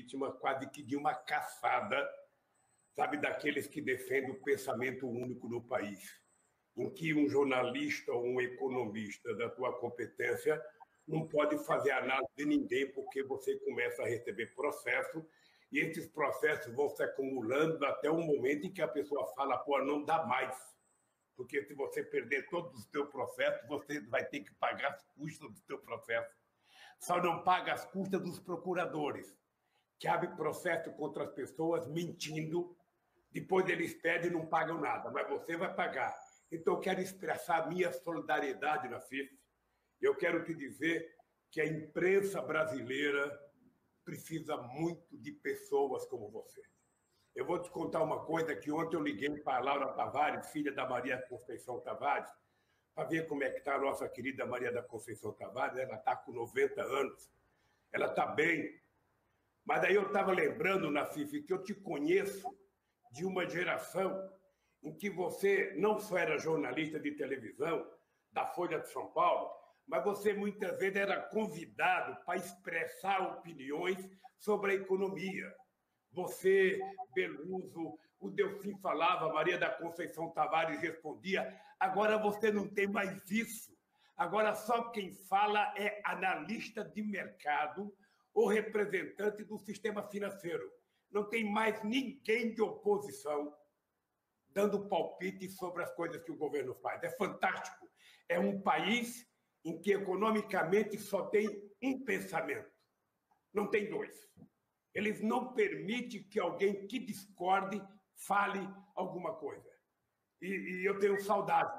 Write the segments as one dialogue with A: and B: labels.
A: vítima quase que de uma caçada, sabe, daqueles que defendem o pensamento único no país, em que um jornalista ou um economista da tua competência não pode fazer análise de ninguém, porque você começa a receber processo, e esses processos vão se acumulando até o momento em que a pessoa fala, pô, não dá mais. Porque se você perder todos os seus processos, você vai ter que pagar as custas do seu processo. Só não paga as custas dos procuradores, que abrem processo contra as pessoas mentindo, depois eles pedem e não pagam nada, mas você vai pagar. Então, eu quero expressar a minha solidariedade na FIF. Eu quero te dizer que a imprensa brasileira precisa muito de pessoas como você. Eu vou te contar uma coisa, que ontem eu liguei para a Laura Tavares, filha da Maria Conceição Tavares, para ver como é que está a nossa querida Maria da Conceição Tavares. Ela está com 90 anos, ela está bem. Mas daí eu estava lembrando, Nassif, que eu te conheço de uma geração em que você não só era jornalista de televisão, da Folha de São Paulo, mas você muitas vezes era convidado para expressar opiniões sobre a economia. Você, Beluso, o Delfim falava, Maria da Conceição Tavares respondia. Agora você não tem mais isso. Agora só quem fala é analista de mercado ou representante do sistema financeiro. Não tem mais ninguém de oposição dando palpite sobre as coisas que o governo faz. É fantástico. É um país em que economicamente só tem um pensamento. Não tem dois. Eles não permitem que alguém que discorde fale alguma coisa. E eu tenho saudade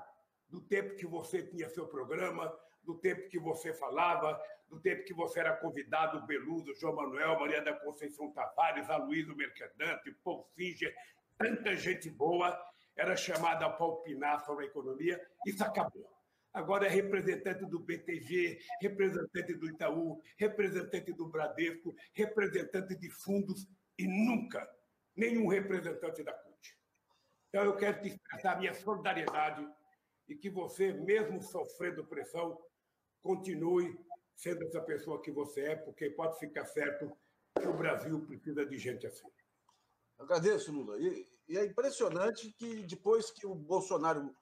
A: do tempo que você tinha seu programa, do tempo que você falava, do tempo que você era convidado, Beluso, João Manuel, Maria da Conceição Tavares, Aloysio Mercadante, Paul Singer, tanta gente boa, era chamada para opinar sobre a economia. Isso acabou. Agora é representante do BTG, representante do Itaú, representante do Bradesco, representante de fundos e nunca nenhum representante da CUT. Então, eu quero te expressar a minha solidariedade e que você, mesmo sofrendo pressão, continue sendo essa pessoa que você é, porque pode ficar certo que o Brasil precisa de gente assim.
B: Agradeço, Lula. E é impressionante que depois que o Bolsonaro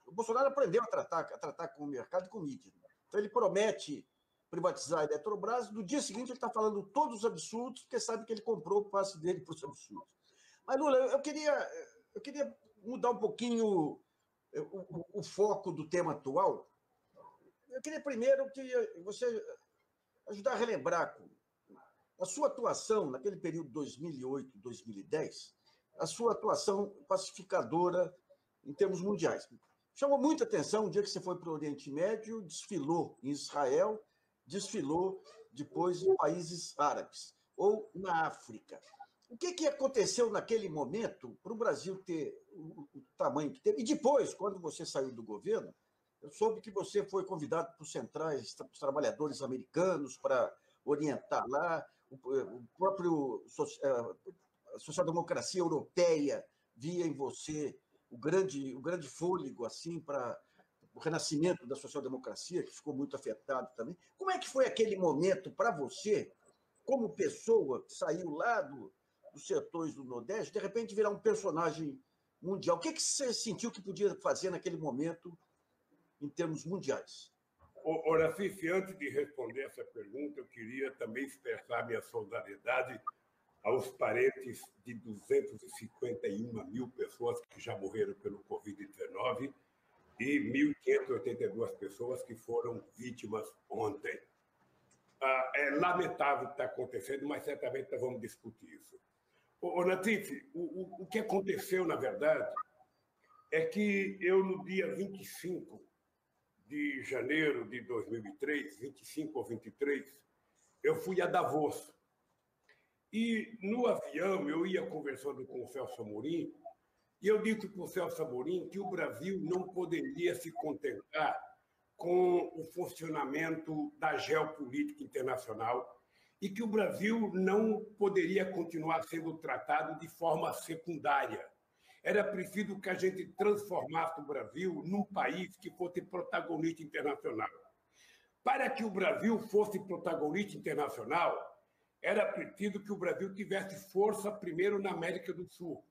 B: aprendeu a tratar com o mercado e com o mídia. Então ele promete privatizar a Eletrobras, no dia seguinte ele está falando todos os absurdos, porque sabe que ele comprou o passe dele para os absurdos. Mas, Lula, eu queria mudar um pouquinho o foco do tema atual. Eu queria primeiro que você ajudar a relembrar a sua atuação naquele período 2008, 2010, a sua atuação pacificadora em termos mundiais. Chamou muita atenção o dia que você foi para o Oriente Médio, desfilou em Israel, desfilou depois em países árabes, ou na África. O que aconteceu naquele momento para o Brasil ter o tamanho que teve? E depois, quando você saiu do governo, eu soube que você foi convidado por centrais, os trabalhadores americanos para orientar lá, o próprio a social-democracia europeia via em você o grande fôlego assim para o renascimento da social-democracia, que ficou muito afetado também. Como é que foi aquele momento para você, como pessoa que saiu lá dos setores do Nordeste, de repente virar um personagem mundial? O que você sentiu que podia fazer naquele momento em termos mundiais?
A: Nassif, antes de responder essa pergunta, eu queria também expressar minha solidariedade aos parentes de 251 mil pessoas que já morreram pelo Covid-19 e 1.582 pessoas que foram vítimas ontem. É lamentável o que está acontecendo, mas certamente nós vamos discutir isso. Nassif, o que aconteceu, na verdade, é que eu, no dia 25 de janeiro de 2003, 25 ou 23, eu fui a Davos. E no avião eu ia conversando com o Celso Amorim, e eu disse para o Celso Amorim que o Brasil não poderia se contentar com o funcionamento da geopolítica internacional e que o Brasil não poderia continuar sendo tratado de forma secundária. Era preciso que a gente transformasse o Brasil num país que fosse protagonista internacional. Para que o Brasil fosse protagonista internacional, era preciso que o Brasil tivesse força primeiro na América do Sul.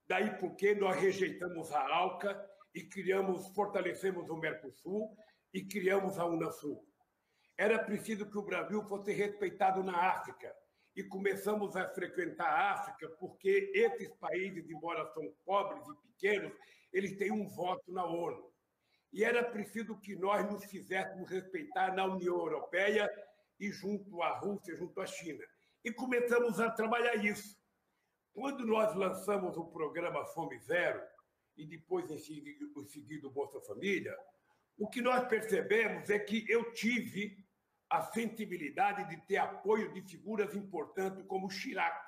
A: Daí porque nós rejeitamos a ALCA e fortalecemos o Mercosul e criamos a Unasul. Era preciso que o Brasil fosse respeitado na África. E começamos a frequentar a África porque esses países, embora são pobres e pequenos, eles têm um voto na ONU. E era preciso que nós nos fizéssemos respeitar na União Europeia e junto à Rússia, junto à China. E começamos a trabalhar isso. Quando nós lançamos o programa Fome Zero, e depois em seguida o Bolsa Família, o que nós percebemos é que eu tive a sensibilidade de ter apoio de figuras importantes como Chirac,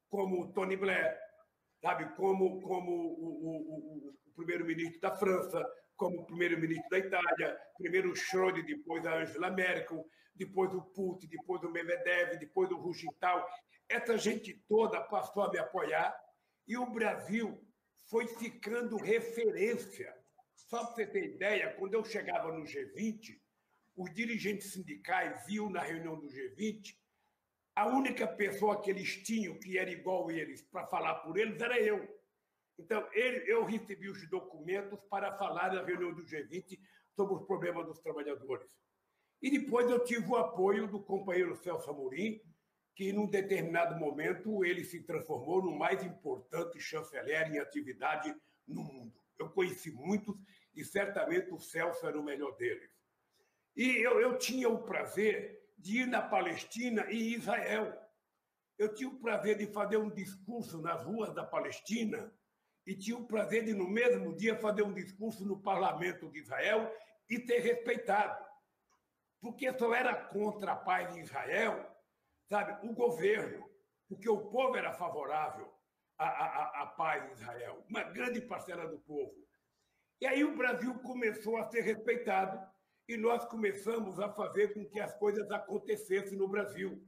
A: como Tony Blair, sabe? Como o primeiro-ministro da França, como o primeiro-ministro da Itália, primeiro o Schröder, depois a Angela Merkel, depois o Putin, depois o Medvedev, depois o Hu Jintao. Essa gente toda passou a me apoiar e o Brasil foi ficando referência. Só para você ter ideia, quando eu chegava no G20, os dirigentes sindicais viam na reunião do G20, a única pessoa que eles tinham que era igual a eles para falar por eles era eu. Então, eu recebi os documentos para falar na reunião do G20 sobre os problemas dos trabalhadores. E depois eu tive o apoio do companheiro Celso Amorim, que, num determinado momento, ele se transformou no mais importante chanceler em atividade no mundo. Eu conheci muitos e, certamente, o Celso era o melhor deles. E eu tinha o prazer de ir na Palestina e Israel. Eu tinha o prazer de fazer um discurso nas ruas da Palestina e tinha o prazer de, no mesmo dia, fazer um discurso no parlamento de Israel e ser respeitado. Porque só era contra a paz em Israel, sabe, o governo, porque o povo era favorável à paz em Israel, uma grande parcela do povo. E aí o Brasil começou a ser respeitado e nós começamos a fazer com que as coisas acontecessem no Brasil.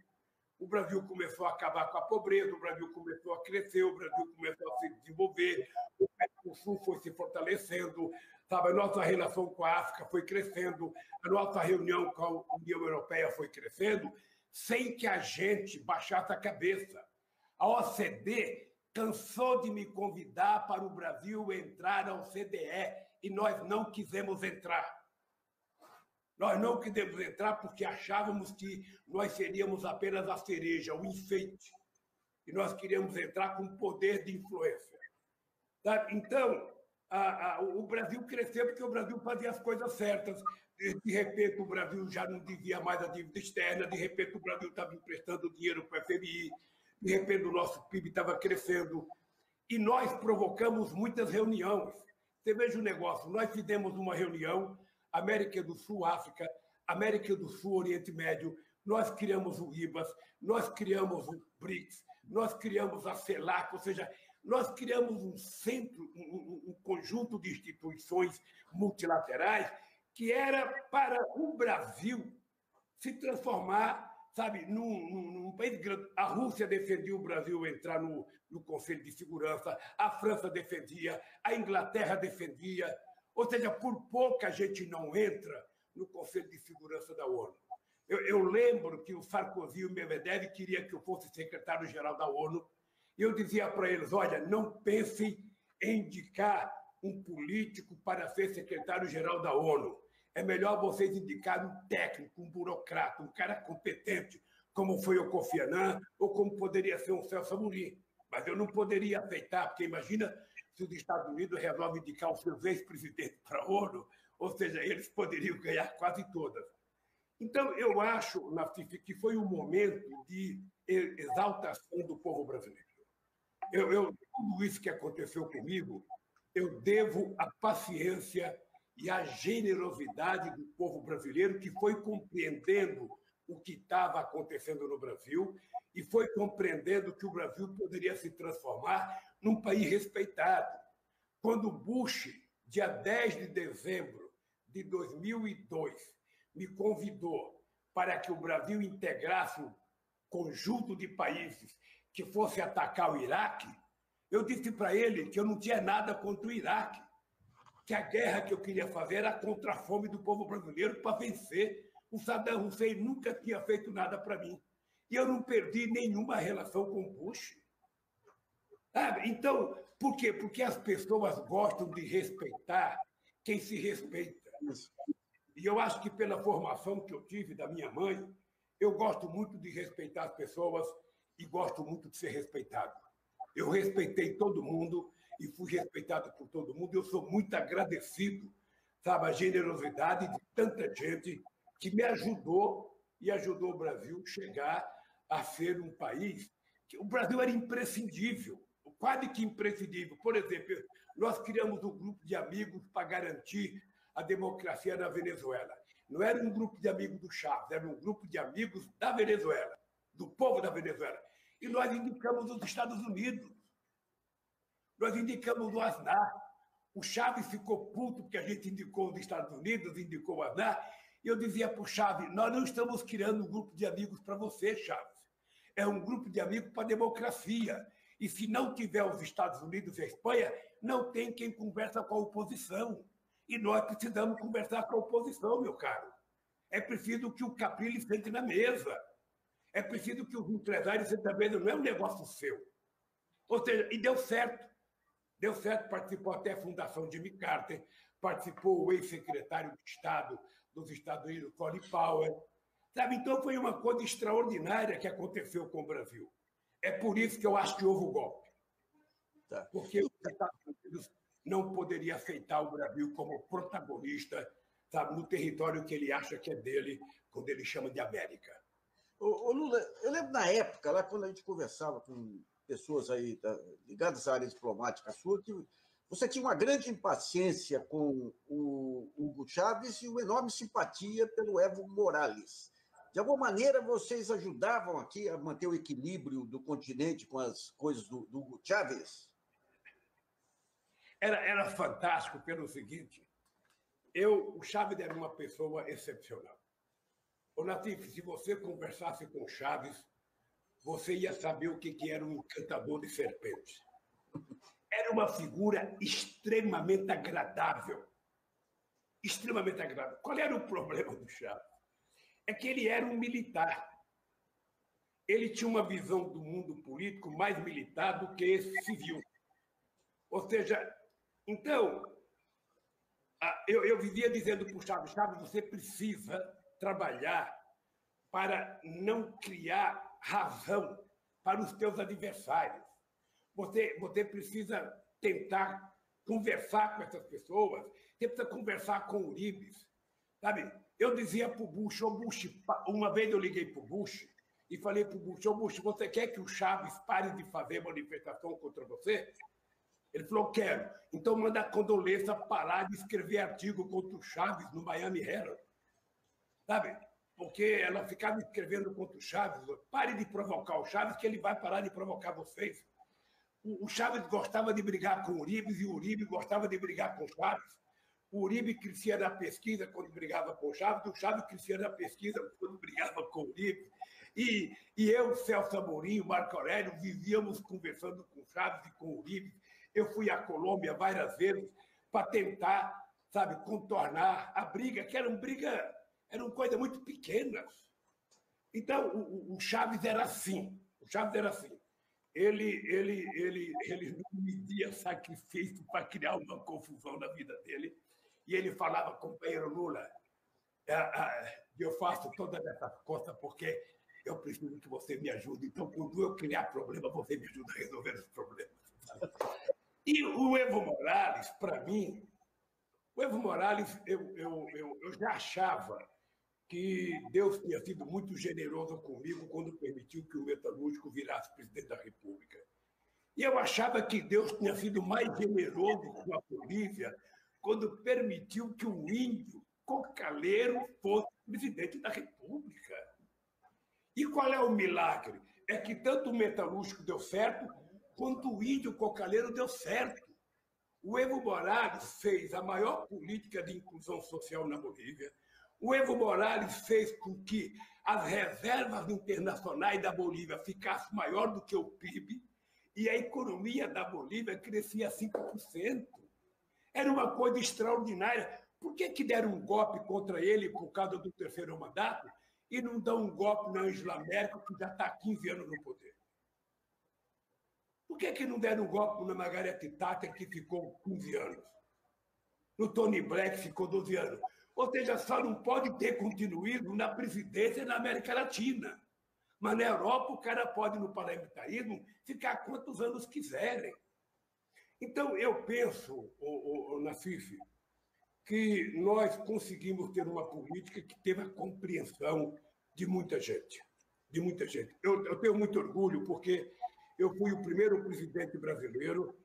A: O Brasil começou a acabar com a pobreza, o Brasil começou a crescer, o Brasil começou a se desenvolver, o Mercosul foi se fortalecendo, sabe? A nossa relação com a África foi crescendo, a nossa reunião com a União Europeia foi crescendo, sem que a gente baixasse a cabeça. A OCDE cansou de me convidar para o Brasil entrar ao CDE e nós não quisemos entrar. Nós não quisemos entrar porque achávamos que nós seríamos apenas a cereja, o enfeite. E nós queríamos entrar com poder de influência. Então, o Brasil cresceu porque o Brasil fazia as coisas certas. De repente, o Brasil já não devia mais a dívida externa, de repente, o Brasil estava emprestando dinheiro para o FMI, de repente, o nosso PIB estava crescendo. E nós provocamos muitas reuniões. Você veja o negócio, nós fizemos uma reunião, América do Sul, África, América do Sul, Oriente Médio, nós criamos o IBAS, nós criamos o BRICS, nós criamos a CELAC, ou seja, nós criamos um centro, um conjunto de instituições multilaterais que era para o Brasil se transformar, sabe, num país grande. A Rússia defendia o Brasil entrar no Conselho de Segurança, a França defendia, a Inglaterra defendia. Ou seja, por pouco a gente não entra no Conselho de Segurança da ONU. Eu lembro que o Sarkozy e o Medvedev queriam que eu fosse secretário-geral da ONU, e eu dizia para eles, olha, não pensem em indicar um político para ser secretário-geral da ONU. É melhor vocês indicarem um técnico, um burocrata, um cara competente, como foi o Kofi Annan, ou como poderia ser um Celso Amorim. Mas eu não poderia aceitar, porque imagina se os Estados Unidos resolvem indicar os seus ex-presidentes para a ONU, ou seja, eles poderiam ganhar quase todas. Então, eu acho, Nassif, que foi um momento de exaltação do povo brasileiro. Tudo isso que aconteceu comigo, eu devo à paciência e à generosidade do povo brasileiro, que foi compreendendo o que estava acontecendo no Brasil e foi compreendendo que o Brasil poderia se transformar num país respeitado. Quando Bush, dia 10 de dezembro de 2002, me convidou para que o Brasil integrasse um conjunto de países que fosse atacar o Iraque, eu disse para ele que eu não tinha nada contra o Iraque, que a guerra que eu queria fazer era contra a fome do povo brasileiro para vencer, O Saddam Hussein nunca tinha feito nada para mim. E eu não perdi nenhuma relação com o Bush. Sabe? Então, por quê? Porque as pessoas gostam de respeitar quem se respeita. E eu acho que pela formação que eu tive da minha mãe, eu gosto muito de respeitar as pessoas e gosto muito de ser respeitado. Eu respeitei todo mundo e fui respeitado por todo mundo. Eu sou muito agradecido, sabe, a generosidade de tanta gente que me ajudou e ajudou o Brasil a chegar a ser um país que o Brasil era imprescindível, quase que imprescindível. Por exemplo, nós criamos um grupo de amigos para garantir a democracia na Venezuela. Não era um grupo de amigos do Chávez, era um grupo de amigos da Venezuela, do povo da Venezuela. E nós indicamos os Estados Unidos. Nós indicamos o Aznar. O Chávez ficou puto porque a gente indicou os Estados Unidos, indicou o Aznar. E eu dizia para o Chávez, nós não estamos criando um grupo de amigos para você, Chávez. É um grupo de amigos para a democracia. E se não tiver os Estados Unidos e a Espanha, não tem quem conversa com a oposição. E nós precisamos conversar com a oposição, meu caro. É preciso que o Capriles sente na mesa. É preciso que os empresários sentem na mesa. Não é um negócio seu. Ou seja, e deu certo. Deu certo, participou até a Fundação Jimmy Carter, participou o ex-secretário de Estado dos Estados Unidos, Colin Powell. Sabe? Então, foi uma coisa extraordinária que aconteceu com o Brasil. É por isso que eu acho que houve o golpe. Porque os Estados Unidos não poderia aceitar o Brasil como protagonista, sabe, no território que ele acha que é dele, quando ele chama de América.
B: Ô Lula, eu lembro na época, lá quando a gente conversava com pessoas aí ligadas à área diplomática sua, que você tinha uma grande impaciência com o Hugo Chávez e uma enorme simpatia pelo Evo Morales. De alguma maneira, vocês ajudavam aqui a manter o equilíbrio do continente com as coisas do Hugo Chávez?
A: Era fantástico pelo seguinte, o Chávez era uma pessoa excepcional. Ô, Natif, se você conversasse com o Chávez, você ia saber o que era um encantador de serpentes. Era uma figura extremamente agradável. Extremamente agradável. Qual era o problema do Chávez? É que ele era um militar. Ele tinha uma visão do mundo político mais militar do que civil. Ou seja, então, eu vivia dizendo para o Chávez, você precisa trabalhar para não criar razão para os teus adversários. Você precisa tentar conversar com essas pessoas, você precisa conversar com o Uribe. Sabe? Eu dizia para o Bush, uma vez eu liguei para o Bush e falei para o Bush, você quer que o Chávez pare de fazer manifestação contra você? Ele falou, quero. Então manda a Condoleezza parar de escrever artigo contra o Chávez no Miami Herald. Sabe? Porque ela ficava escrevendo contra o Chávez. Pare de provocar o Chávez, que ele vai parar de provocar vocês. O Chávez gostava de brigar com o Uribe e o Uribe gostava de brigar com o Chávez. O Uribe crescia na pesquisa quando brigava com o Chávez crescia na pesquisa quando brigava com o Uribe. E eu, Celso Amorim, Marco Aurélio, vivíamos conversando com o Chávez e com o Uribe. Eu fui à Colômbia várias vezes para tentar, sabe, contornar a briga, que eram coisas muito pequenas. Então, o Chávez era assim. O Chávez era assim. Ele não media sacrifício para criar uma confusão na vida dele. E ele falava, companheiro Lula, eu faço todas essas coisas porque eu preciso que você me ajude. Então, quando eu criar problema, você me ajuda a resolver os problemas. E o Evo Morales, para mim, eu já achava que Deus tinha sido muito generoso comigo quando permitiu que o metalúrgico virasse presidente da República. E eu achava que Deus tinha sido mais generoso com a Bolívia quando permitiu que o índio cocaleiro fosse presidente da República. E qual é o milagre? É que tanto o metalúrgico deu certo, quanto o índio cocaleiro deu certo. O Evo Morales fez a maior política de inclusão social na Bolívia. O Evo Morales fez com que as reservas internacionais da Bolívia ficassem maior do que o PIB e a economia da Bolívia crescia 5%. Era uma coisa extraordinária. Por que deram um golpe contra ele por causa do terceiro mandato e não dão um golpe na Angela Merkel, que já está há 15 anos no poder? Por que não deram um golpe na Margaret Thatcher, que ficou 15 anos? No Tony Blair, que ficou 12 anos? Ou seja, só não pode ter continuismo na presidência na América Latina. Mas na Europa, o cara pode, no parlamentarismo, ficar quantos anos quiserem. Então, eu penso, Nassif, que nós conseguimos ter uma política que teve a compreensão de muita gente. De muita gente. Eu tenho muito orgulho, porque eu fui o primeiro presidente brasileiro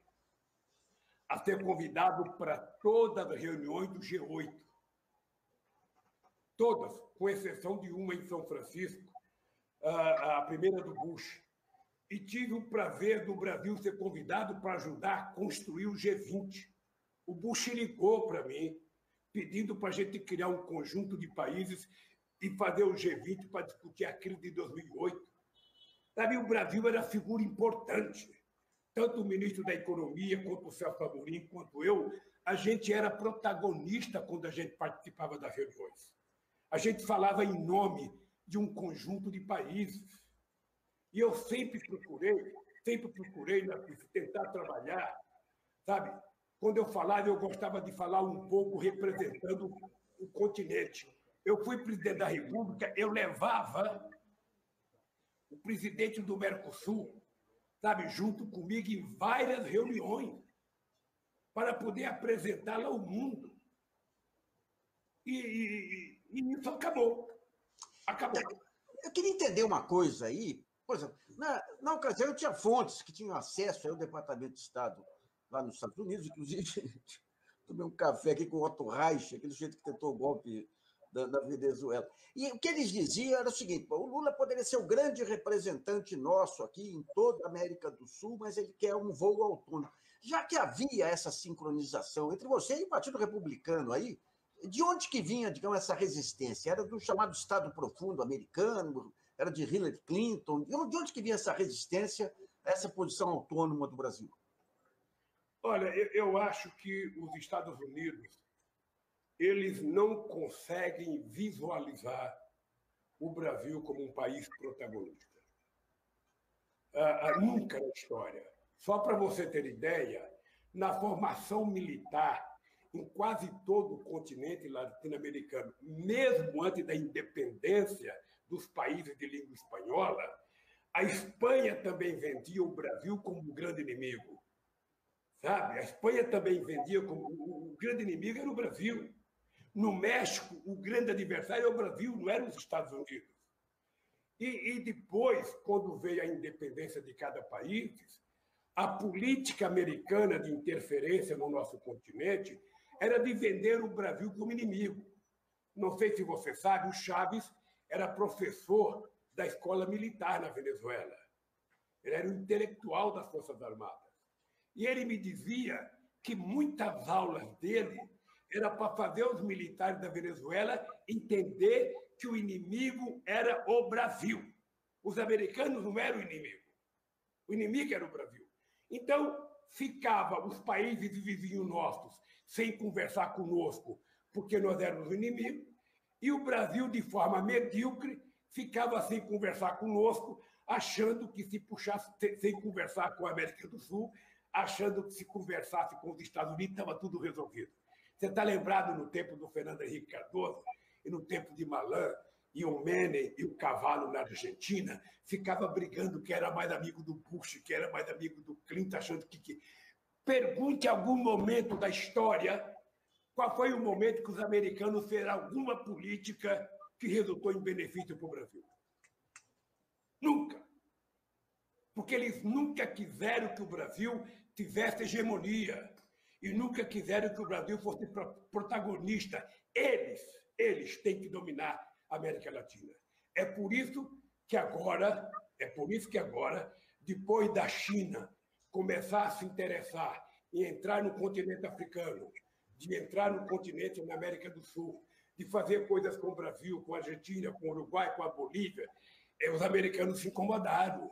A: a ser convidado para todas as reuniões do G8. Todas, com exceção de uma em São Francisco, a primeira do Bush. E tive o prazer do Brasil ser convidado para ajudar a construir o G20. O Bush ligou para mim, pedindo para a gente criar um conjunto de países e fazer o G20 para discutir a crise de 2008. Sabe, o Brasil era figura importante. Tanto o ministro da Economia, quanto o Celso Amorim, quanto eu, a gente era protagonista quando a gente participava das reuniões. A gente falava em nome de um conjunto de países. E eu sempre procurei tentar trabalhar, sabe? Quando eu falava, eu gostava de falar um pouco representando o continente. Eu fui presidente da República, eu levava o presidente do Mercosul, sabe, junto comigo em várias reuniões, para poder apresentá-la ao mundo. E isso acabou. Acabou.
B: Eu queria entender uma coisa aí. Por exemplo, na ocasião, eu tinha fontes que tinham acesso ao Departamento de Estado lá nos Estados Unidos, inclusive tomei um café aqui com o Otto Reich, aquele sujeito que tentou o golpe da Venezuela. E o que eles diziam era o seguinte: o Lula poderia ser o grande representante nosso aqui em toda a América do Sul, mas ele quer um voo autônomo. Já que havia essa sincronização entre você e o Partido Republicano aí, de onde que vinha, digamos, essa resistência? Era do chamado Estado Profundo americano? Era de Hillary Clinton? De onde que vinha essa resistência a essa posição autônoma do Brasil?
A: Olha, eu acho que os Estados Unidos, eles não conseguem visualizar o Brasil como um país protagonista. Nunca na história. Só para você ter ideia, na formação militar, em quase todo o continente latino-americano, mesmo antes da independência dos países de língua espanhola, a Espanha também vendia o Brasil como um grande inimigo. Sabe? A Espanha também vendia como o grande inimigo era o Brasil. No México, o grande adversário é o Brasil, não eram os Estados Unidos. E depois, quando veio a independência de cada país, a política americana de interferência no nosso continente era de vender o Brasil como inimigo. Não sei se você sabe, o Chávez era professor da escola militar na Venezuela. Ele era um intelectual das Forças Armadas. E ele me dizia que muitas aulas dele era para fazer os militares da Venezuela entender que o inimigo era o Brasil. Os americanos não eram o inimigo. O inimigo era o Brasil. Então, ficava os países vizinhos nossos sem conversar conosco, porque nós éramos inimigos, e o Brasil, de forma medíocre, ficava sem conversar conosco, achando que se puxasse, sem conversar com a América do Sul, achando que se conversasse com os Estados Unidos, estava tudo resolvido. Você está lembrado no tempo do Fernando Henrique Cardoso, e no tempo de Malan, e o Menem e o Cavalo na Argentina, ficava brigando que era mais amigo do Bush, que era mais amigo do Clinton, achando que... Pergunte algum momento da história qual foi o momento que os americanos fizeram alguma política que resultou em benefício para o Brasil. Nunca. Porque eles nunca quiseram que o Brasil tivesse hegemonia e nunca quiseram que o Brasil fosse protagonista. Eles têm que dominar a América Latina. É por isso que agora, depois da China começar a se interessar em entrar no continente africano, de entrar no continente na América do Sul, de fazer coisas com o Brasil, com a Argentina, com o Uruguai, com a Bolívia, os americanos se incomodaram.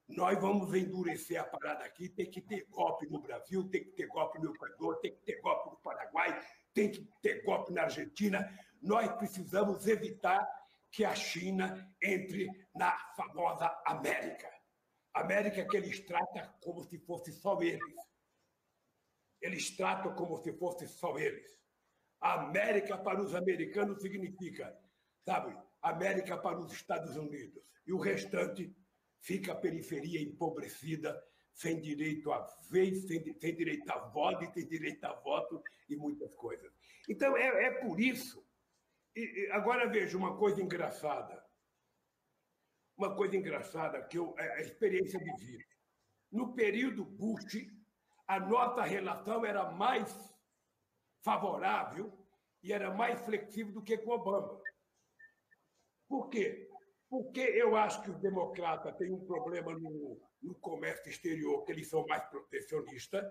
A: Nós vamos endurecer a parada aqui, tem que ter golpe no Brasil, tem que ter golpe no Equador, tem que ter golpe no Paraguai, tem que ter golpe na Argentina. Nós precisamos evitar que a China entre na famosa América. América que eles tratam como se fosse só eles. Eles tratam como se fosse só eles. A América para os americanos significa, sabe, América para os Estados Unidos. E o restante fica a periferia empobrecida, sem direito a vez, sem direito a voto, sem direito a voto e muitas coisas. Então, é por isso. E agora veja uma coisa engraçada. Uma coisa engraçada, que a experiência de vida. No período Bush, a nossa relação era mais favorável e era mais flexível do que com Obama. Por quê? Porque eu acho que os democratas têm um problema no comércio exterior, que eles são mais protecionistas,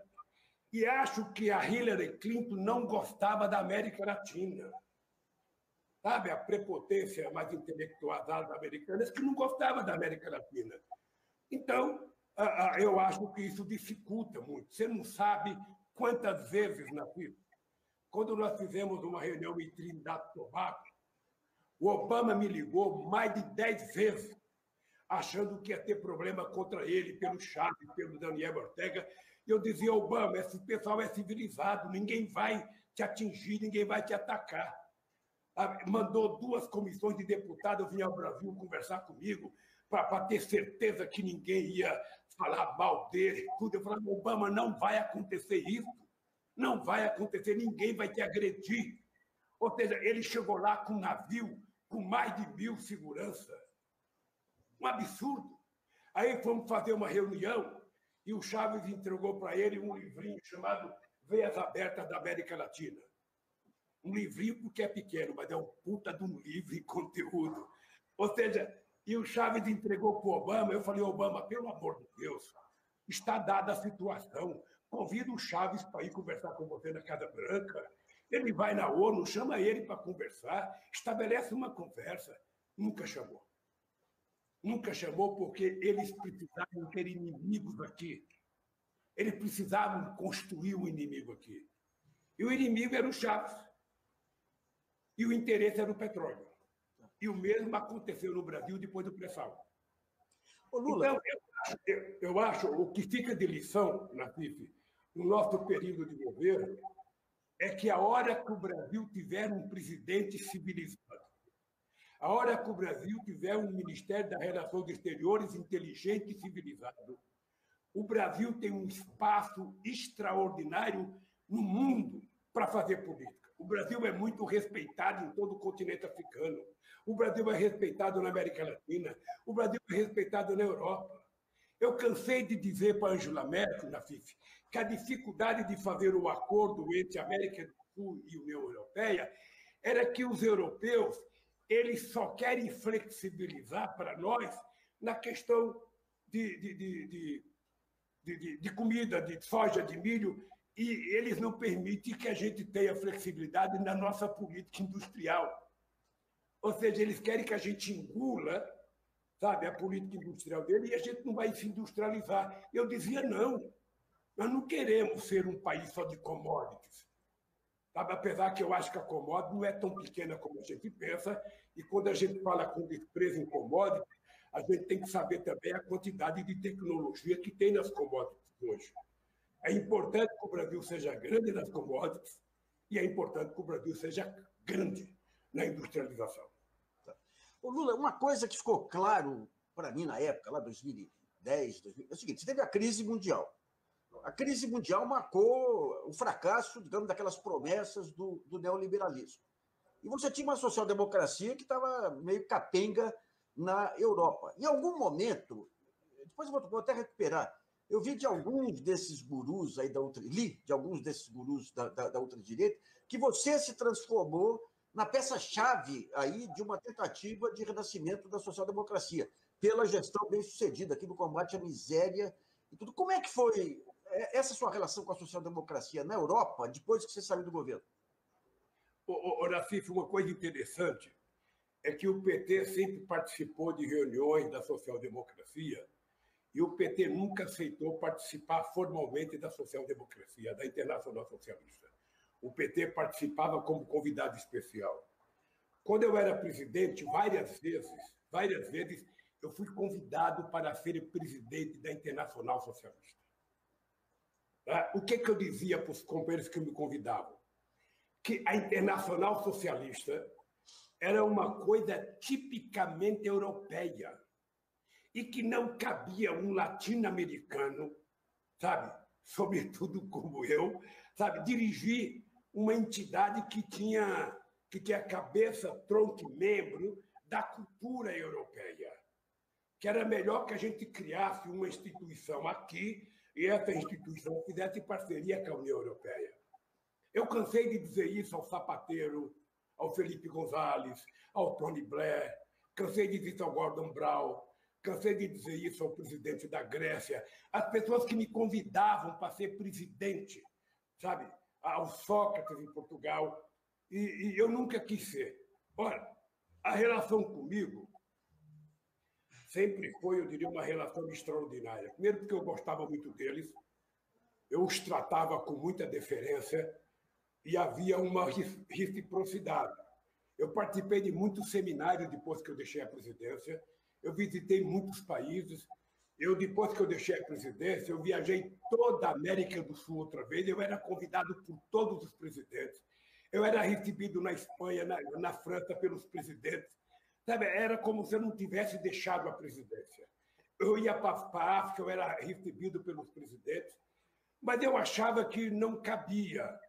A: e acho que a Hillary Clinton não gostava da América Latina. Sabe, a prepotência mais intelectualizada americana, que não gostava da América Latina. Então, eu acho que isso dificulta muito. Você não sabe quantas vezes, Nafi, quando nós fizemos uma reunião em Trinidad e Tobago, o Obama me ligou mais de 10 vezes, achando que ia ter problema contra ele, pelo Chaves, pelo Daniel Ortega. E eu dizia, Obama, esse pessoal é civilizado, ninguém vai te atingir, ninguém vai te atacar. Mandou 2 comissões de deputados vir ao Brasil conversar comigo para ter certeza que ninguém ia falar mal dele. Tudo. Eu falei, Obama, não vai acontecer isso. Não vai acontecer, ninguém vai te agredir. Ou seja, ele chegou lá com um navio com mais de 1000 seguranças. Um absurdo. Aí fomos fazer uma reunião e o Chaves entregou para ele um livrinho chamado Veias Abertas da América Latina. Um livrinho porque é pequeno, mas é um puta de um livro em conteúdo. Ou seja, e o Chaves entregou para o Obama. Eu falei, Obama, pelo amor de Deus, está dada a situação. Convida o Chaves para ir conversar com você na Casa Branca. Ele vai na ONU, chama ele para conversar, estabelece uma conversa. Nunca chamou. Nunca chamou porque eles precisavam ter inimigos aqui. Eles precisavam construir um inimigo aqui. E o inimigo era o Chaves. E o interesse era o petróleo. E o mesmo aconteceu no Brasil depois do pré-sal. Então, eu acho o que fica de lição, Natif, no nosso período de governo, é que a hora que o Brasil tiver um presidente civilizado, a hora que o Brasil tiver um Ministério das Relações Exteriores inteligente e civilizado, o Brasil tem um espaço extraordinário no mundo para fazer política. O Brasil é muito respeitado em todo o continente africano. O Brasil é respeitado na América Latina. O Brasil é respeitado na Europa. Eu cansei de dizer para a Angela Merkel, na FIF, que a dificuldade de fazer o acordo entre América do Sul e União Europeia era que os europeus eles só querem flexibilizar para nós na questão de comida, de soja, de milho, e eles não permitem que a gente tenha flexibilidade na nossa política industrial. Ou seja, eles querem que a gente engula, sabe, a política industrial dele e a gente não vai se industrializar. Eu dizia, não, nós não queremos ser um país só de commodities. Sabe? Apesar que eu acho que a commodity não é tão pequena como a gente pensa, e quando a gente fala com desprezo em commodity, a gente tem que saber também a quantidade de tecnologia que tem nas commodities hoje. É importante que o Brasil seja grande nas commodities e é importante que o Brasil seja grande na industrialização.
B: Ô Lula, uma coisa que ficou claro para mim na época, lá 2010, é o seguinte, você teve a crise mundial. A crise mundial marcou o fracasso, digamos, daquelas promessas do neoliberalismo. E você tinha uma social-democracia que estava meio capenga na Europa. Em algum momento, depois eu vou até recuperar, eu vi de alguns desses gurus aí da ultradireita, que você se transformou na peça-chave aí de uma tentativa de renascimento da social-democracia, pela gestão bem-sucedida aqui no combate à miséria e tudo. Como é que foi essa sua relação com a social-democracia na Europa, depois que você saiu do governo?
A: Nassif, uma coisa interessante é que o PT sempre participou de reuniões da social-democracia e o PT nunca aceitou participar formalmente da social-democracia, da Internacional Socialista. o PT participava como convidado especial. Quando eu era presidente, várias vezes, eu fui convidado para ser presidente da Internacional Socialista. O que eu dizia para os companheiros que me convidavam? Que a Internacional Socialista era uma coisa tipicamente europeia e que não cabia um latino-americano, sabe, sobretudo como eu, sabe, dirigir uma entidade que tinha cabeça, tronco e membro da cultura europeia. Que era melhor que a gente criasse uma instituição aqui e essa instituição fizesse parceria com a União Europeia. Eu cansei de dizer isso ao Zapatero, ao Felipe González, ao Tony Blair, cansei de dizer isso ao Gordon Brown, cansei de dizer isso ao presidente da Grécia, as pessoas que me convidavam para ser presidente, sabe, ao Sócrates em Portugal, e eu nunca quis ser. Ora, a relação comigo sempre foi, eu diria, uma relação extraordinária. Primeiro porque eu gostava muito deles, eu os tratava com muita deferência e havia uma reciprocidade. Eu participei de muitos seminários depois que eu deixei a presidência, eu visitei muitos países, depois que eu deixei a presidência, eu viajei toda a América do Sul outra vez, eu era convidado por todos os presidentes, eu era recebido na Espanha, na França, pelos presidentes. Sabe, era como se eu não tivesse deixado a presidência. Eu ia para a África, eu era recebido pelos presidentes, mas eu achava que não cabia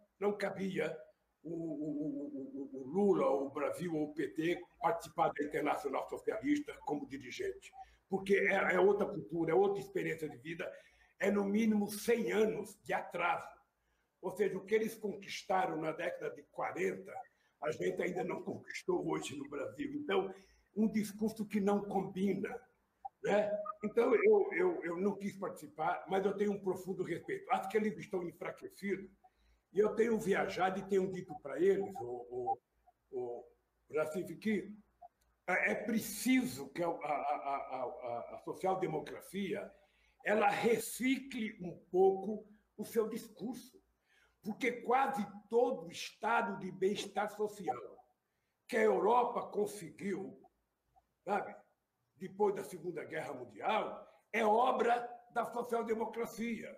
A: o Lula, o Brasil ou o PT participar da Internacional Socialista como dirigente, porque é outra cultura, é outra experiência de vida, é no mínimo 100 anos de atraso. Ou seja, o que eles conquistaram na década de 40, a gente ainda não conquistou hoje no Brasil. Então, um discurso que não combina. Né? Então, eu não quis participar, mas eu tenho um profundo respeito. Acho que eles estão enfraquecidos, e eu tenho viajado e tenho dito para eles, Racif, que é preciso que a social-democracia ela recicle um pouco o seu discurso, porque quase todo o estado de bem-estar social que a Europa conseguiu, sabe, depois da Segunda Guerra Mundial, é obra da social-democracia.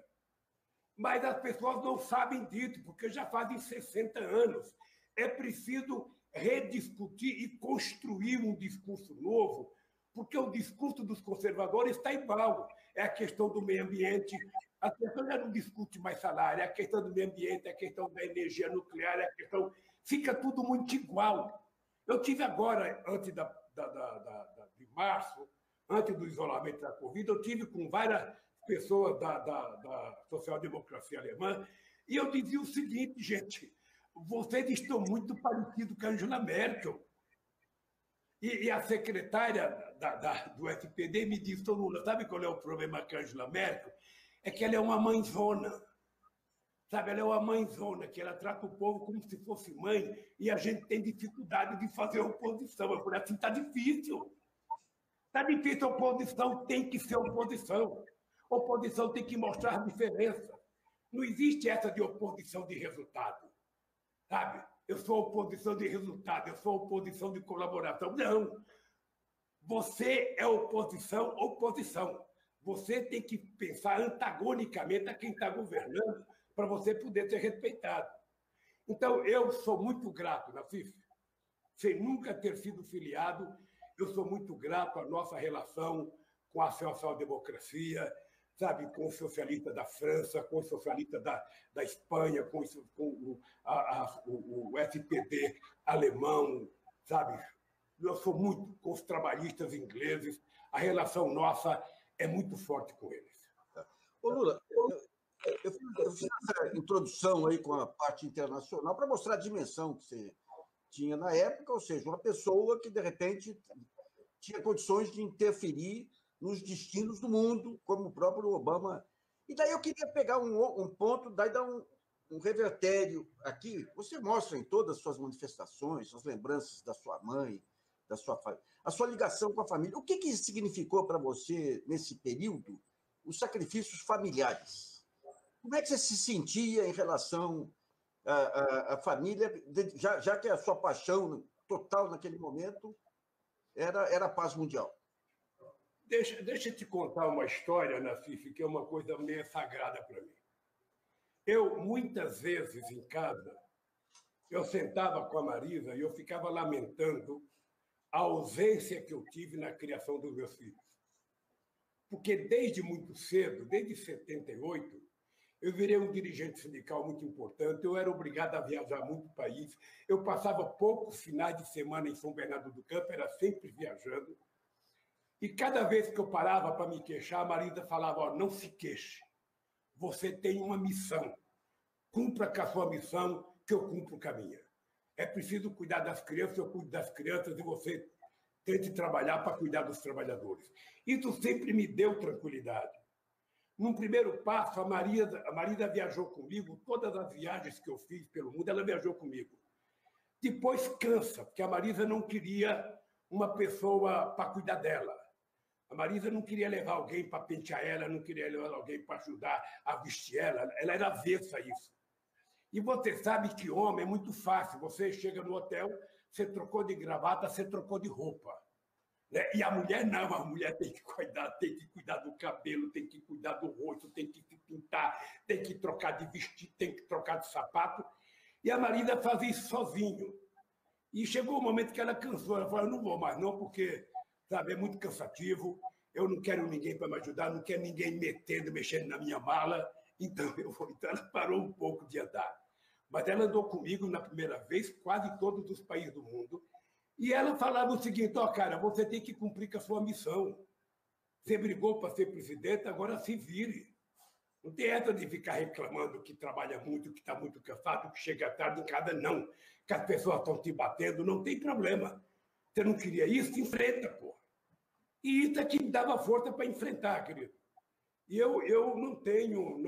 A: Mas as pessoas não sabem disso, porque já fazem 60 anos. É preciso rediscutir e construir um discurso novo, porque o discurso dos conservadores está igual. É a questão do meio ambiente, a questão já não discute mais salário, é a questão do meio ambiente, é a questão da energia nuclear, é a questão... Fica tudo muito igual. Eu tive agora, antes de março, antes do isolamento da Covid, eu tive com várias pessoas da social-democracia alemã, e eu dizia o seguinte, gente, vocês estão muito parecidos com a Angela Merkel. E a secretária do SPD me disse, Lula, sabe qual é o problema com a Angela Merkel? É que ela é uma mãezona. Sabe, ela é uma mãezona, que ela trata o povo como se fosse mãe, e a gente tem dificuldade de fazer oposição. Eu falei assim, está difícil. Está difícil, a oposição tem que ser oposição. A oposição tem que mostrar a diferença. Não existe essa de oposição de resultado. Sabe? Eu sou oposição de resultado, eu sou oposição de colaboração. Não. Você é oposição. Você tem que pensar antagonicamente a quem está governando para você poder ser respeitado. Então, eu sou muito grato, Nassif, sem nunca ter sido filiado, eu sou muito grato à nossa relação com a social-democracia, sabe, com o socialista da França, com o socialista da Espanha, com o SPD alemão, sabe? Eu sou muito com os trabalhistas ingleses, a relação nossa é muito forte com eles.
B: Ô, Lula, eu fiz essa introdução aí com a parte internacional para mostrar a dimensão que você tinha na época, ou seja, uma pessoa que, de repente, tinha condições de interferir nos destinos do mundo, como o próprio Obama. E daí eu queria pegar um ponto, daí dar um revertério aqui. Você mostra em todas as suas manifestações, as lembranças da sua mãe, da sua família, a sua ligação com a família. O que significou para você, nesse período, os sacrifícios familiares? Como é que você se sentia em relação a família, já que a sua paixão total naquele momento era a paz mundial.
A: Deixa eu te contar uma história, Nassif, que é uma coisa meio sagrada para mim. Eu, muitas vezes em casa, eu sentava com a Marisa e eu ficava lamentando a ausência que eu tive na criação dos meus filhos. Porque desde muito cedo, desde 78, eu virei um dirigente sindical muito importante, eu era obrigado a viajar muito o país, eu passava poucos finais de semana em São Bernardo do Campo, era sempre viajando, e cada vez que eu parava para me queixar, a Marisa falava, ó, não se queixe, você tem uma missão, cumpra com a sua missão, que eu cumpro com a minha. É preciso cuidar das crianças, eu cuido das crianças, e você tente trabalhar para cuidar dos trabalhadores. Isso sempre me deu tranquilidade. Num primeiro passo, a Marisa viajou comigo, todas as viagens que eu fiz pelo mundo, ela viajou comigo. Depois cansa, porque a Marisa não queria uma pessoa para cuidar dela. A Marisa não queria levar alguém para pentear ela, não queria levar alguém para ajudar a vestir ela era avessa a isso. E você sabe que homem é muito fácil, você chega no hotel, você trocou de gravata, você trocou de roupa. Né? E a mulher não, a mulher tem que cuidar do cabelo, tem que cuidar do rosto, tem que se pintar, tem que trocar de vestido, tem que trocar de sapato. E a Marisa fazia isso sozinho. E chegou um momento que ela cansou, ela falou, não vou mais não, porque sabe, é muito cansativo, eu não quero ninguém para me ajudar, não quero ninguém mexendo na minha mala, então eu vou. Então ela parou um pouco de andar. Mas ela andou comigo na primeira vez, quase todos os países do mundo, e ela falava o seguinte, ó, cara, você tem que cumprir com a sua missão. Você brigou para ser presidente, agora se vire. Não tem essa de ficar reclamando que trabalha muito, que está muito cansado, que chega tarde em casa, não. Que as pessoas estão te batendo, não tem problema. Você não queria isso? Enfrenta, pô. E isso é que me dava força para enfrentar, querido. E eu não tenho...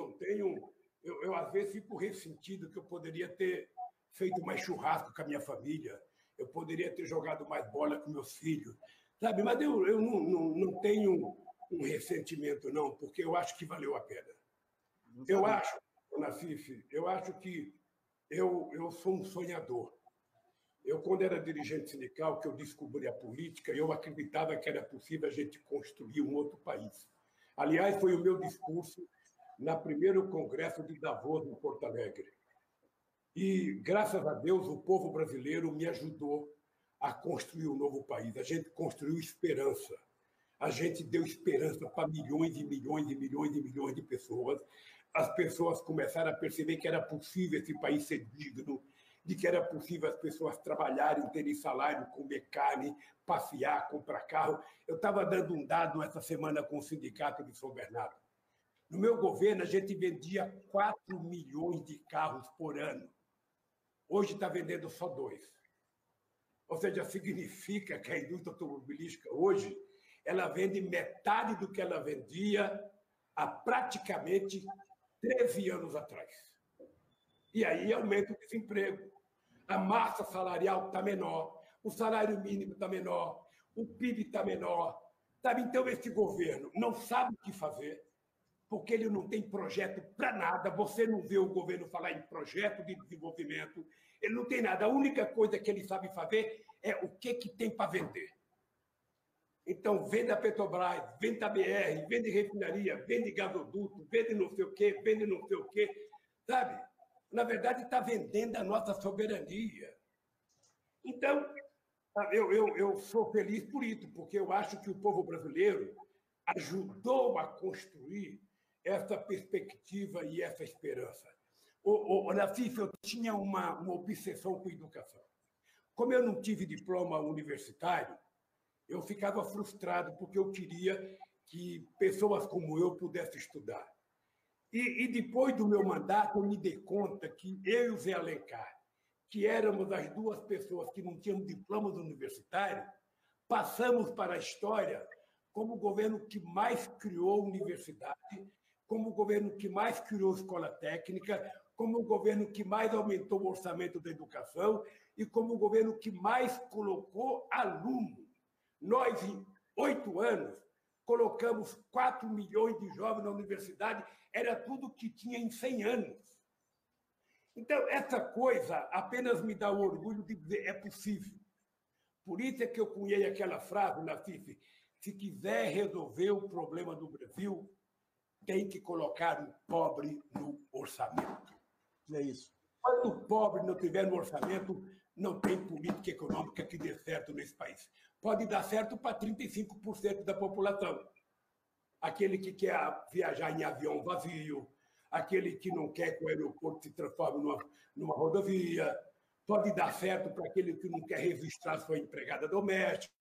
A: Eu, às vezes, fico ressentido que eu poderia ter feito mais churrasco com a minha família, eu poderia ter jogado mais bola com meus filhos, sabe? Mas eu não tenho um ressentimento, não, porque eu acho que valeu a pena. Eu acho, Nassif, eu acho que eu sou um sonhador. Eu, quando era dirigente sindical, que eu descobri a política, eu acreditava que era possível a gente construir um outro país. Aliás, foi o meu discurso no primeiro congresso de Davos, em Porto Alegre. E, graças a Deus, o povo brasileiro me ajudou a construir um novo país. A gente construiu esperança. A gente deu esperança para milhões e milhões e milhões e milhões de pessoas. As pessoas começaram a perceber que era possível esse país ser digno, de que era possível as pessoas trabalharem, terem salário, comer carne, passear, comprar carro. Eu estava dando um dado essa semana com o Sindicato de São Bernardo. No meu governo, a gente vendia 4 milhões de carros por ano. Hoje está vendendo só 2. Ou seja, significa que a indústria automobilística hoje ela vende metade do que ela vendia há praticamente 13 anos atrás. E aí aumenta o desemprego. A massa salarial está menor, o salário mínimo está menor, o PIB está menor. Sabe? Então, esse governo não sabe o que fazer, porque ele não tem projeto para nada. Você não vê o governo falar em projeto de desenvolvimento, ele não tem nada. A única coisa que ele sabe fazer é o que tem para vender. Então, vende a Petrobras, vende a BR, vende refinaria, vende gasoduto, vende não sei o quê, vende não sei o quê, sabe? Na verdade, está vendendo a nossa soberania. Então, eu sou feliz por isso, porque eu acho que o povo brasileiro ajudou a construir essa perspectiva e essa esperança. Nassif, eu tinha uma obsessão com a educação. Como eu não tive diploma universitário, eu ficava frustrado, porque eu queria que pessoas como eu pudessem estudar. E depois do meu mandato, eu me dei conta que eu e o Zé Alencar, que éramos as duas pessoas que não tínhamos diplomas universitários, passamos para a história como o governo que mais criou universidade, como o governo que mais criou escola técnica, como o governo que mais aumentou o orçamento da educação e como o governo que mais colocou aluno. Nós, em 8 anos, colocamos 4 milhões de jovens na universidade, era tudo que tinha em 100 anos. Então, essa coisa apenas me dá o orgulho de dizer é possível. Por isso é que eu cunhei aquela frase, Nacife, se quiser resolver o problema do Brasil, tem que colocar o pobre no orçamento.
B: É isso.
A: Quando o pobre não tiver no orçamento, não tem política econômica que dê certo nesse país. Pode dar certo para 35% da população. Aquele que quer viajar em avião vazio, aquele que não quer que o aeroporto se transforme numa rodovia, pode dar certo para aquele que não quer registrar sua empregada doméstica,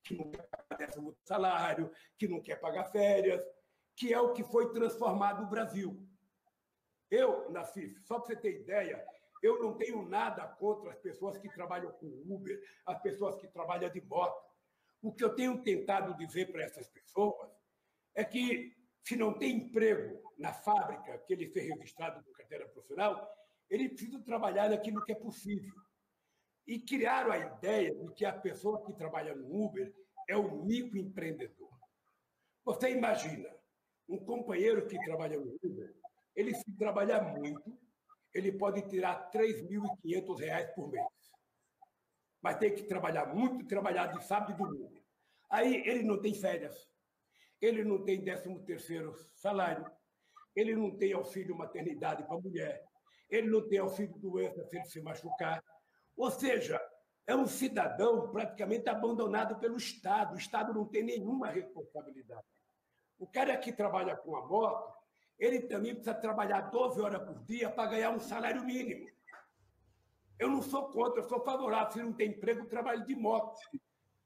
A: que não quer pagar 10º salário, que não quer pagar férias, que é o que foi transformado no Brasil. Eu, Nacife, só para você ter ideia, eu não tenho nada contra as pessoas que trabalham com Uber, as pessoas que trabalham de moto. O que eu tenho tentado dizer para essas pessoas é que, se não tem emprego na fábrica que ele fez registrado com carteira profissional, ele precisa trabalhar naquilo que é possível. E criaram a ideia de que a pessoa que trabalha no Uber é um microempreendedor. Você imagina, um companheiro que trabalha no Uber, ele, se trabalhar muito, ele pode tirar R$ 3.500 por mês. Mas tem que trabalhar muito, trabalhar de sábado e domingo. Aí ele não tem férias, ele não tem 13º salário, ele não tem auxílio maternidade para a mulher, ele não tem auxílio doença se ele se machucar. Ou seja, é um cidadão praticamente abandonado pelo Estado. O Estado não tem nenhuma responsabilidade. O cara que trabalha com a moto, ele também precisa trabalhar 12 horas por dia para ganhar um salário mínimo. Eu não sou contra, eu sou favorável. Se não tem emprego, trabalho de moto.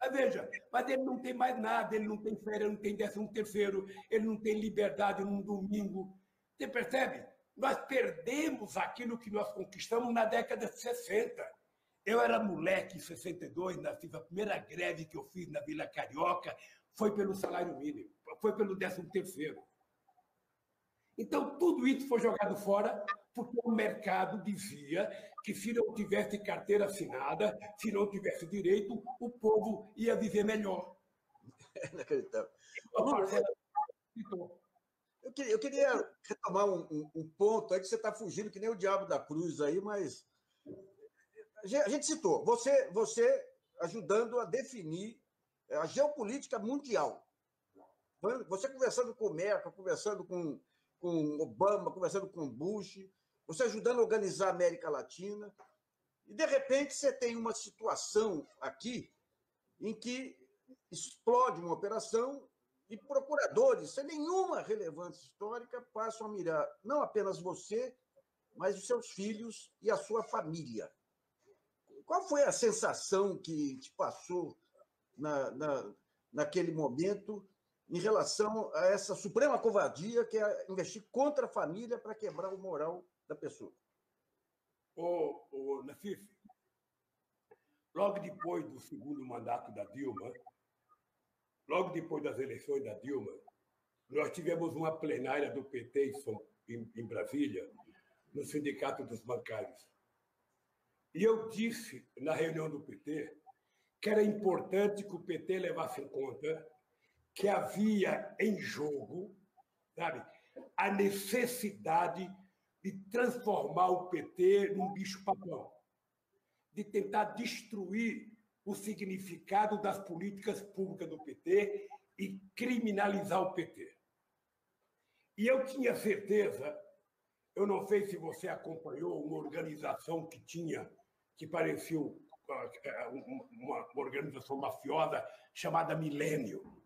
A: Mas veja, mas ele não tem mais nada, ele não tem férias, não tem 13º, ele não tem liberdade num domingo. Você percebe? Nós perdemos aquilo que nós conquistamos na década de 60. Eu era moleque em 62, nasci, a primeira greve que eu fiz na Vila Carioca foi pelo salário mínimo, foi pelo 13º. Então, tudo isso foi jogado fora porque o mercado dizia que, se não tivesse carteira assinada, se não tivesse direito, o povo ia viver melhor.
B: É inacreditável. Eu queria retomar um ponto aí que você está fugindo, que nem o diabo da cruz aí, mas a gente citou, você ajudando a definir a geopolítica mundial. Você conversando com o Merkel, conversando com Obama, conversando com Bush, você ajudando a organizar a América Latina, e, de repente, você tem uma situação aqui em que explode uma operação e procuradores, sem nenhuma relevância histórica, passam a mirar não apenas você, mas os seus filhos e a sua família. Qual foi a sensação que te passou naquele momento em relação a essa suprema covardia que é investir contra a família para quebrar o moral da pessoa?
A: Nacife, logo depois do segundo mandato da Dilma, logo depois das eleições da Dilma, nós tivemos uma plenária do PT em Brasília, no Sindicato dos Bancários. E eu disse, na reunião do PT, que era importante que o PT levasse em conta que havia em jogo, sabe, a necessidade de transformar o PT num bicho-papão, de tentar destruir o significado das políticas públicas do PT e criminalizar o PT. E eu tinha certeza, eu não sei se você acompanhou uma organização que parecia uma organização mafiosa chamada Milênio,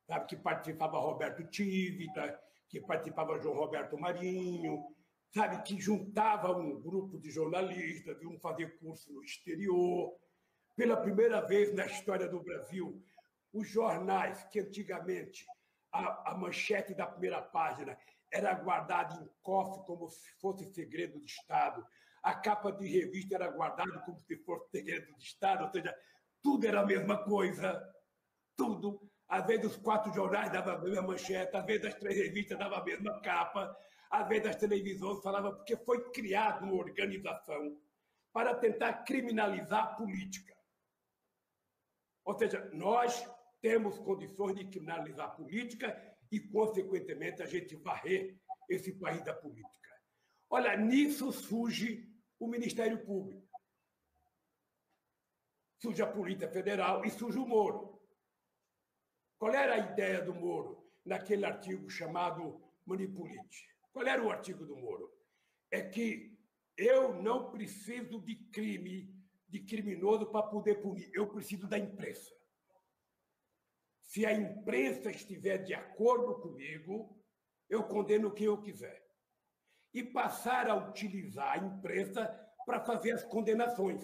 A: sabe, que participava Roberto Tivita, que participava João Roberto Marinho, sabe, que juntava um grupo de jornalistas, iam fazer curso no exterior. Pela primeira vez na história do Brasil, os jornais que antigamente a manchete da primeira página era guardada em cofre como se fosse segredo de Estado, a capa de revista era guardada como se fosse segredo de Estado, ou seja, tudo era a mesma coisa, tudo. Às vezes os 4 jornais davam a mesma manchete, às vezes as 3 revistas davam a mesma capa, às vezes as televisões falavam, porque foi criada uma organização para tentar criminalizar a política. Ou seja, nós temos condições de criminalizar a política e, consequentemente, a gente varrer esse país da política. Olha, nisso surge o Ministério Público, surge a Polícia Federal e surge o Moro. Qual era a ideia do Moro naquele artigo chamado Manipulite? Qual era o artigo do Moro? É que eu não preciso de criminoso para poder punir, eu preciso da imprensa. Se a imprensa estiver de acordo comigo, eu condeno quem eu quiser. E passar a utilizar a imprensa para fazer as condenações.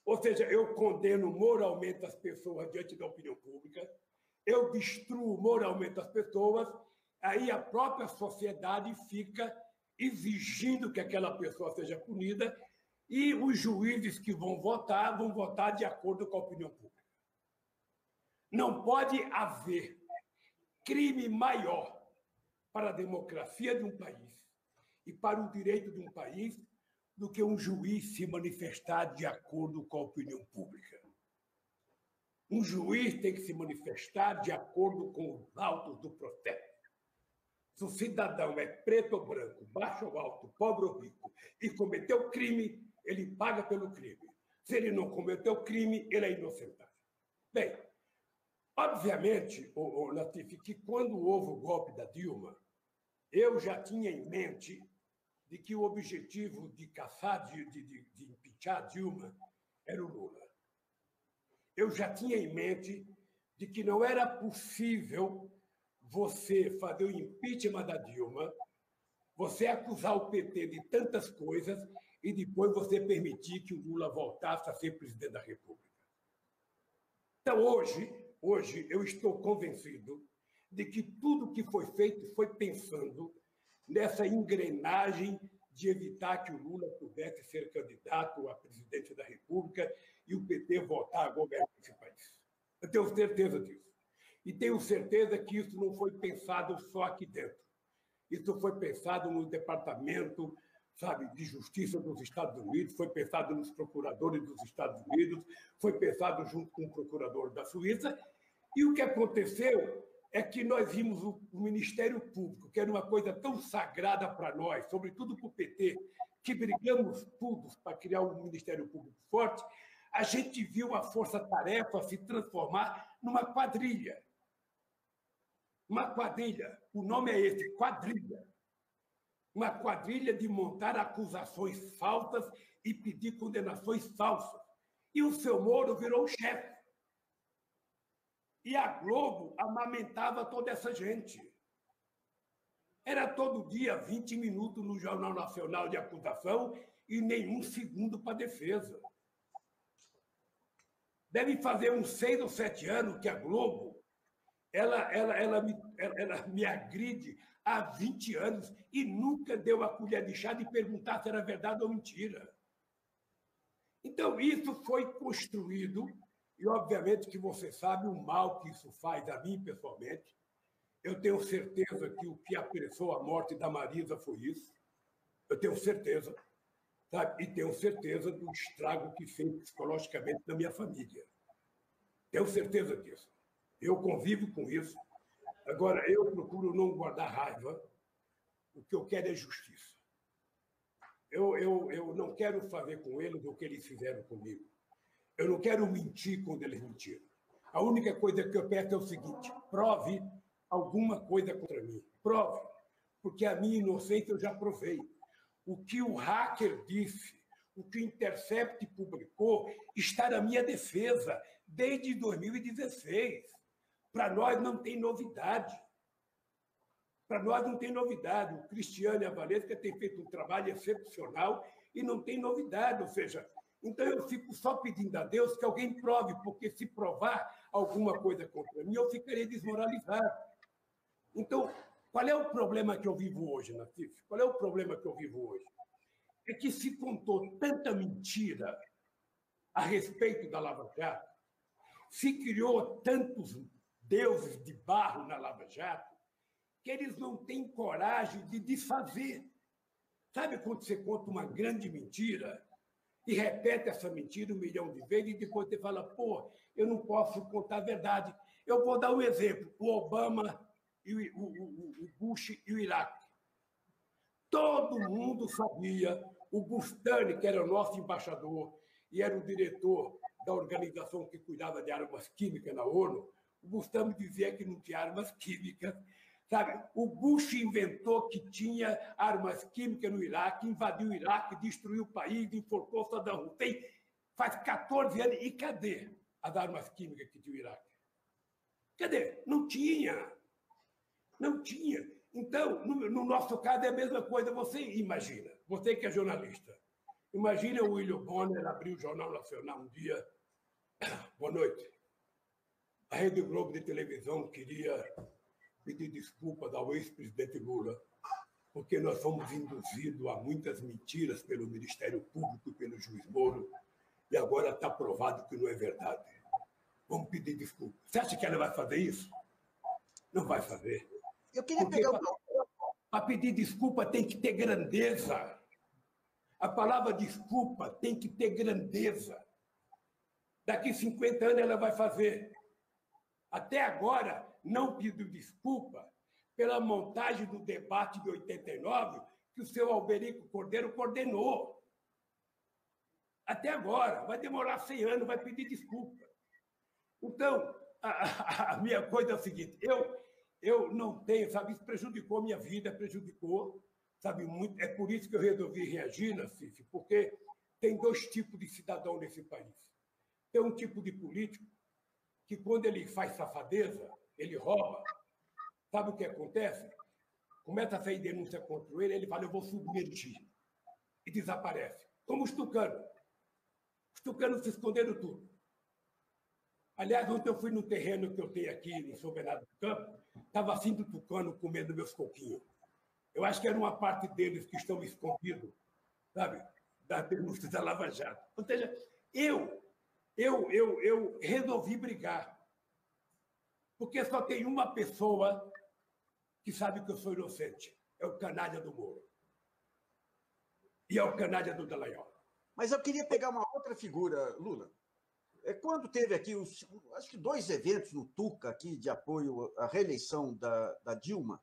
A: Ou seja, eu condeno moralmente as pessoas diante da opinião pública, eu destruo moralmente as pessoas, aí a própria sociedade fica exigindo que aquela pessoa seja punida e os juízes que vão votar de acordo com a opinião pública. Não pode haver crime maior para a democracia de um país e para o direito de um país do que um juiz se manifestar de acordo com a opinião pública. Um juiz tem que se manifestar de acordo com os autos do processo. Se o cidadão é preto ou branco, baixo ou alto, pobre ou rico, e cometeu crime, ele paga pelo crime. Se ele não cometeu crime, ele é inocentado. Bem, obviamente, Latif, que quando houve o golpe da Dilma, eu já tinha em mente de que o objetivo de caçar, de impeachar a Dilma era o Lula. Eu já tinha em mente de que não era possível você fazer o impeachment da Dilma, você acusar o PT de tantas coisas e depois você permitir que o Lula voltasse a ser presidente da República. Então, hoje eu estou convencido de que tudo que foi feito foi pensando nessa engrenagem de evitar que o Lula pudesse ser candidato a presidente da República e o PT voltar a governar esse país. Eu tenho certeza disso. E tenho certeza que isso não foi pensado só aqui dentro. Isso foi pensado no Departamento, sabe, de Justiça dos Estados Unidos, foi pensado nos procuradores dos Estados Unidos, foi pensado junto com o procurador da Suíça. E o que aconteceu é que nós vimos o Ministério Público, que era uma coisa tão sagrada para nós, sobretudo para o PT, que brigamos todos para criar um Ministério Público forte, a gente viu a força-tarefa se transformar numa quadrilha. Uma quadrilha, o nome é esse, quadrilha. Uma quadrilha de montar acusações falsas e pedir condenações falsas. E o seu Moro virou o chefe. E a Globo amamentava toda essa gente. Era todo dia 20 minutos no Jornal Nacional de acusação e nenhum segundo para defesa. Deve fazer uns 6 ou 7 anos que a Globo ela me agride há 20 anos e nunca deu a colher de chá de perguntar se era verdade ou mentira. Então, isso foi construído, e obviamente que você sabe o mal que isso faz a mim pessoalmente. Eu tenho certeza que o que apressou a morte da Marisa foi isso. Eu tenho certeza. Sabe? E tenho certeza do estrago que fez psicologicamente na minha família. Tenho certeza disso. Eu convivo com isso. Agora, eu procuro não guardar raiva. O que eu quero é justiça. Eu não quero fazer com eles o que eles fizeram comigo. Eu não quero mentir quando eles mentiram. A única coisa que eu peço é o seguinte: prove alguma coisa contra mim. Prove. Porque a minha inocência eu já provei. O que o hacker disse, o que o Intercept publicou, está na minha defesa desde 2016. Para nós não tem novidade. Para nós não tem novidade. O Cristiano e a Valesca têm feito um trabalho excepcional e não tem novidade. Ou seja, então eu fico só pedindo a Deus que alguém prove, porque se provar alguma coisa contra mim, eu ficarei desmoralizado. Então, qual é o problema que eu vivo hoje, Natif? Qual é o problema que eu vivo hoje? É que se contou tanta mentira a respeito da Lava Jato, se criou tantos deuses de barro na Lava Jato, que eles não têm coragem de desfazer. Sabe quando você conta uma grande mentira e repete essa mentira 1 milhão de vezes e depois você fala, pô, eu não posso contar a verdade. Eu vou dar um exemplo, o Obama, o Bush e o Iraque. Todo mundo sabia. O Bustani, que era o nosso embaixador e era o diretor da organização que cuidava de armas químicas na ONU, o Bustani dizia que não tinha armas químicas. Sabe? O Bush inventou que tinha armas químicas no Iraque, invadiu o Iraque, destruiu o país, enforcou Saddam Hussein. Faz 14 anos. E cadê as armas químicas que tinha o Iraque? Cadê? Não tinha. Não tinha. Então, no nosso caso, é a mesma coisa. Você imagina, você que é jornalista, imagina o William Bonner abrir o Jornal Nacional um dia. Boa noite. A Rede Globo de televisão queria pedir desculpas ao ex-presidente Lula, porque nós fomos induzidos a muitas mentiras pelo Ministério Público e pelo juiz Moro, e agora está provado que não é verdade. Vamos pedir desculpas. Você acha que ela vai fazer isso? Não vai fazer.
B: Eu queria
A: Porque
B: pegar
A: para pedir desculpa tem que ter grandeza. A palavra desculpa tem que ter grandeza. Daqui 50 anos ela vai fazer. Até agora, não pediu desculpa pela montagem do debate de 89 que o seu Alberico Cordeiro coordenou. Até agora. Vai demorar 100 anos, vai pedir desculpa. Então, a minha coisa é o seguinte, eu não tenho, sabe, isso prejudicou a minha vida, prejudicou, sabe, muito. É por isso que eu resolvi reagir, Nassif, porque tem dois tipos de cidadão nesse país. Tem um tipo de político que, quando ele faz safadeza, ele rouba. Sabe o que acontece? Começa a sair denúncia contra ele, ele fala, eu vou submergir. E desaparece. Como os tucanos. Os tucanos se esconderam tudo. Aliás, ontem eu fui no terreno que eu tenho aqui, em São Bernardo do Campo, estava assim do tucano comendo meus coquinhos. Eu acho que era uma parte deles que estão escondidos, sabe, da denúncia da Lava Jato. Ou seja, eu resolvi brigar, porque só tem uma pessoa que sabe que eu sou inocente, é o canalha do Moro. E é o canalha do Dallagnol.
B: Mas eu queria pegar uma outra figura, Lula. Quando teve aqui, acho que 2 eventos no Tuca aqui de apoio à reeleição da Dilma,